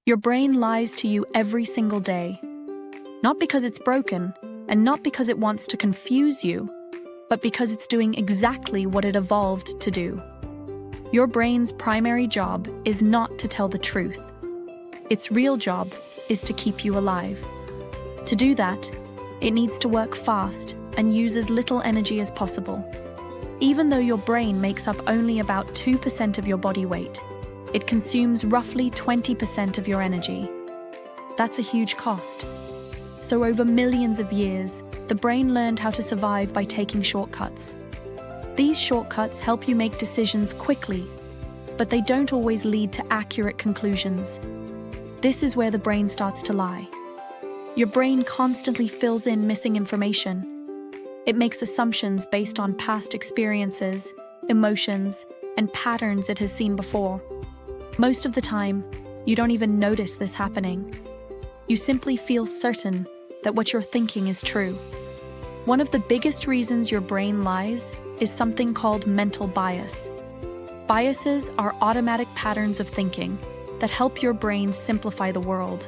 Your brain lies to you every single day. Not because it's broken, and not because it wants to confuse you, but because it's doing exactly what it evolved to do. Your brain's primary job is not to tell the truth. Its real job is to keep you alive. To do that, it needs to work fast and use as little energy as possible. Even though your brain makes up only about 2% of your body weight, it consumes roughly 20% of your energy. That's a huge cost. So over millions of years, the brain learned how to survive by taking shortcuts. These shortcuts help you make decisions quickly, but they don't always lead to accurate conclusions. This is where the brain starts to lie. Your brain constantly fills in missing information. It makes assumptions based on past experiences, emotions, and patterns it has seen before. Most of the time, you don't even notice this happening. You simply feel certain that what you're thinking is true. One of the biggest reasons your brain lies is something called mental bias. Biases are automatic patterns of thinking that help your brain simplify the world.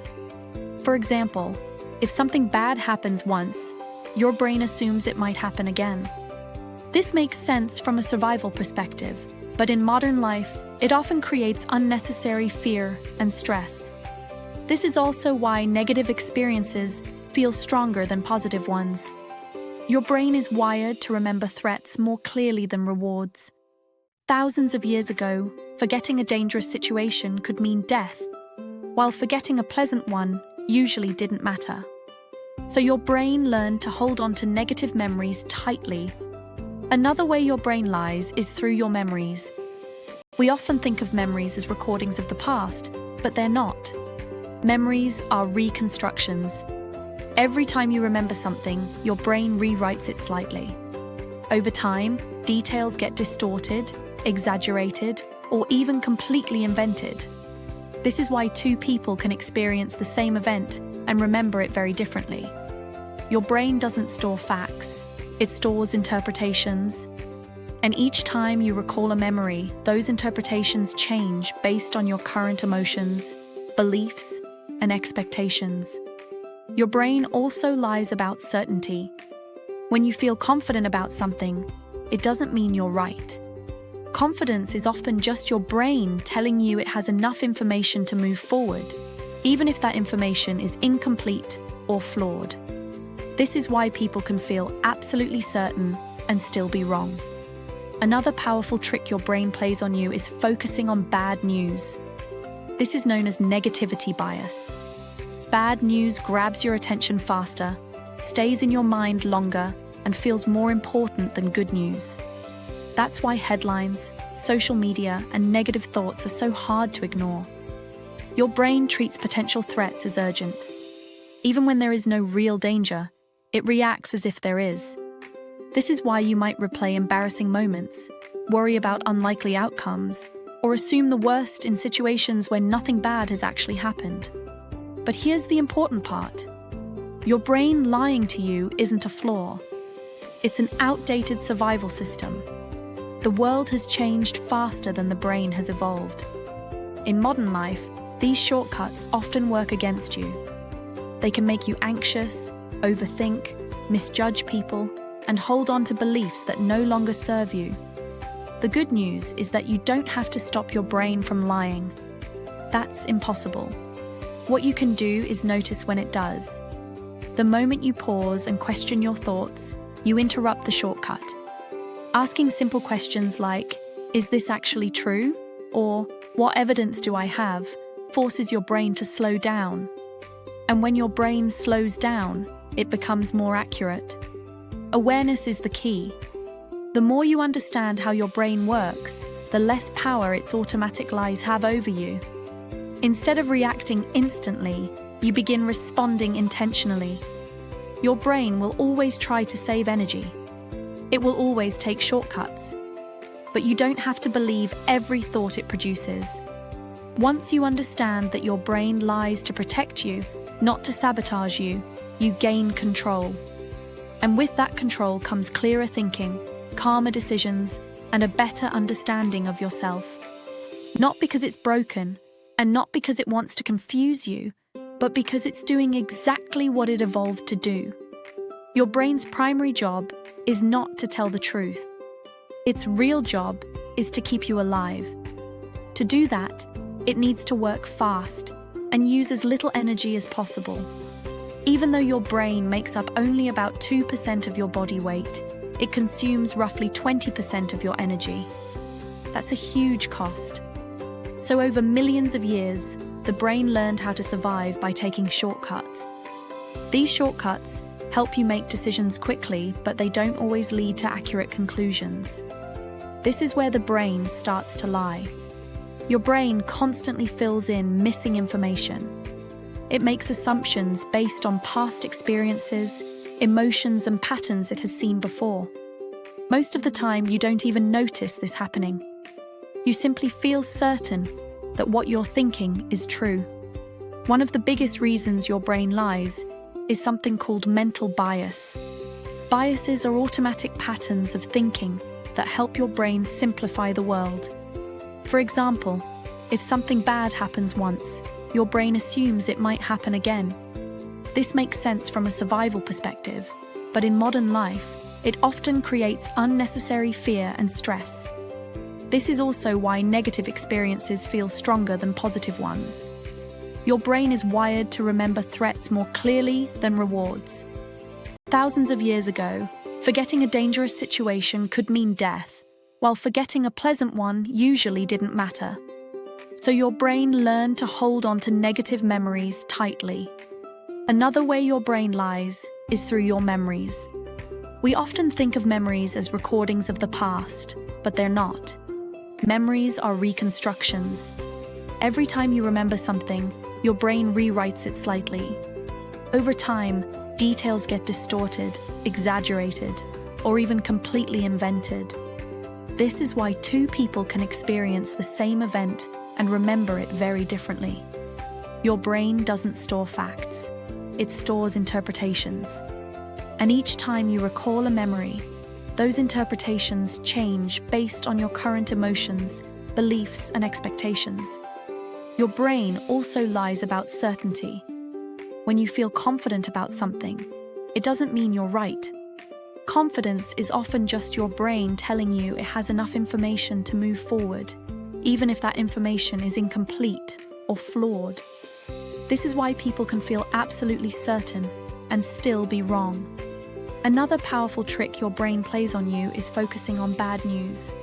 For example, if something bad happens once, your brain assumes it might happen again. This makes sense from a survival perspective, but in modern life, it often creates unnecessary fear and stress. This is also why negative experiences feel stronger than positive ones. Your brain is wired to remember threats more clearly than rewards. Thousands of years ago, forgetting a dangerous situation could mean death, while forgetting a pleasant one usually didn't matter. So your brain learned to hold on to negative memories tightly. Another way your brain lies is through your memories. We often think of memories as recordings of the past, but they're not. Memories are reconstructions. Every time you remember something, your brain rewrites it slightly. Over time, details get distorted, exaggerated, or even completely invented. This is why two people can experience the same event and remember it very differently. Your brain doesn't store facts, it stores interpretations. And each time you recall a memory, those interpretations change based on your current emotions, beliefs, and expectations. Your brain also lies about certainty. When you feel confident about something, it doesn't mean you're right. Confidence is often just your brain telling you it has enough information to move forward, even if that information is incomplete or flawed. This is why people can feel absolutely certain and still be wrong. Another powerful trick your brain plays on you is focusing on bad news. This is known as negativity bias. Bad news grabs your attention faster, stays in your mind longer, and feels more important than good news. That's why headlines, social media, and negative thoughts are so hard to ignore. Your brain treats potential threats as urgent. Even when there is no real danger, it reacts as if there is. This is why you might replay embarrassing moments, worry about unlikely outcomes, or assume the worst in situations where nothing bad has actually happened. But here's the important part. Your brain lying to you isn't a flaw. It's an outdated survival system. The world has changed faster than the brain has evolved. In modern life, these shortcuts often work against you. They can make you anxious, overthink, misjudge people, and hold on to beliefs that no longer serve you. The good news is that you don't have to stop your brain from lying. That's impossible. What you can do is notice when it does. The moment you pause and question your thoughts, you interrupt the shortcut. Asking simple questions like, "Is this actually true?" or "What evidence do I have?" forces your brain to slow down. And when your brain slows down, it becomes more accurate. Awareness is the key. The more you understand how your brain works, the less power its automatic lies have over you. Instead of reacting instantly, you begin responding intentionally. Your brain will always try to save energy. It will always take shortcuts. But you don't have to believe every thought it produces. Once you understand that your brain lies to protect you, not to sabotage you, you gain control. And with that control comes clearer thinking, calmer decisions, and a better understanding of yourself. Not because it's broken, And not because it wants to confuse you, but because it's doing exactly what it evolved to do. Your brain's primary job is not to tell the truth. Its real job is to keep you alive. To do that, it needs to work fast and use as little energy as possible. Even though your brain makes up only about 2% of your body weight, it consumes roughly 20% of your energy. That's a huge cost. So over millions of years, the brain learned how to survive by taking shortcuts. These shortcuts help you make decisions quickly, but they don't always lead to accurate conclusions. This is where the brain starts to lie. Your brain constantly fills in missing information. It makes assumptions based on past experiences, emotions, and patterns it has seen before. Most of the time, you don't even notice this happening. You simply feel certain that what you're thinking is true. One of the biggest reasons your brain lies is something called mental bias. Biases are automatic patterns of thinking that help your brain simplify the world. For example, if something bad happens once, your brain assumes it might happen again. This makes sense from a survival perspective, but in modern life, it often creates unnecessary fear and stress. This is also why negative experiences feel stronger than positive ones. Your brain is wired to remember threats more clearly than rewards. Thousands of years ago, forgetting a dangerous situation could mean death, while forgetting a pleasant one usually didn't matter. So your brain learned to hold on to negative memories tightly. Another way your brain lies is through your memories. We often think of memories as recordings of the past, but they're not. Memories are reconstructions. Every time you remember something, your brain rewrites it slightly. Over time, details get distorted, exaggerated, or even completely invented. This is why two people can experience the same event and remember it very differently. Your brain doesn't store facts. It stores interpretations. And each time you recall a memory, those interpretations change based on your current emotions, beliefs, and expectations. Your brain also lies about certainty. When you feel confident about something, it doesn't mean you're right. Confidence is often just your brain telling you it has enough information to move forward, even if that information is incomplete or flawed. This is why people can feel absolutely certain and still be wrong. Another powerful trick your brain plays on you is focusing on bad news.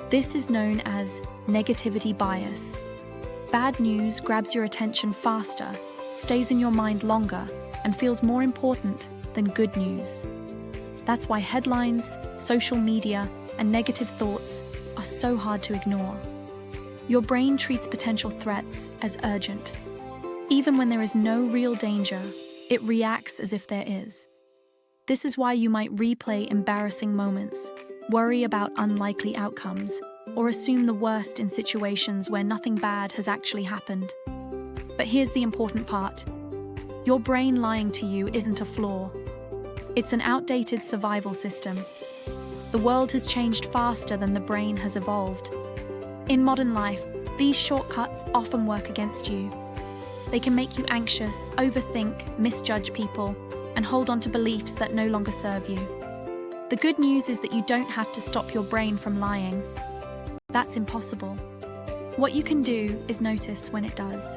This is known as negativity bias. Bad news grabs your attention faster, stays in your mind longer, and feels more important than good news. That's why headlines, social media, and negative thoughts are so hard to ignore. Your brain treats potential threats as urgent. Even when there is no real danger, it reacts as if there is. This is why you might replay embarrassing moments, worry about unlikely outcomes, or assume the worst in situations where nothing bad has actually happened. But here's the important part. Your brain lying to you isn't a flaw. It's an outdated survival system. The world has changed faster than the brain has evolved. In modern life, these shortcuts often work against you. They can make you anxious, overthink, misjudge people, and hold on to beliefs that no longer serve you. The good news is that you don't have to stop your brain from lying. That's impossible. What you can do is notice when it does.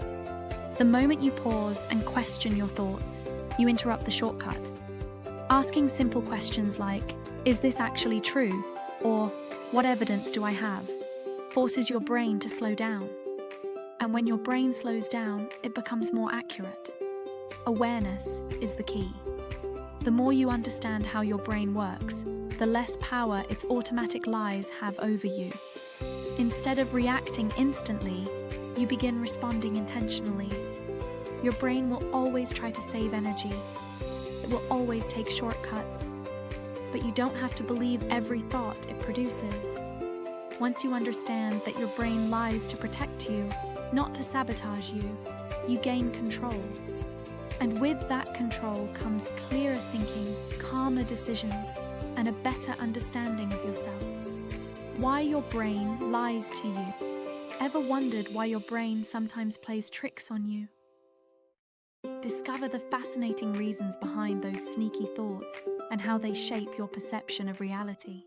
The moment you pause and question your thoughts, you interrupt the shortcut. Asking simple questions like, "Is this actually true?" or "What evidence do I have?" forces your brain to slow down. And when your brain slows down, it becomes more accurate. Awareness is the key. The more you understand how your brain works, the less power its automatic lies have over you. Instead of reacting instantly, you begin responding intentionally. Your brain will always try to save energy. It will always take shortcuts. But you don't have to believe every thought it produces. Once you understand that your brain lies to protect you, not to sabotage you, you gain control. And with that control comes clearer thinking, calmer decisions, and a better understanding of yourself. Why your brain lies to you. Ever wondered why your brain sometimes plays tricks on you? Discover the fascinating reasons behind those sneaky thoughts and how they shape your perception of reality.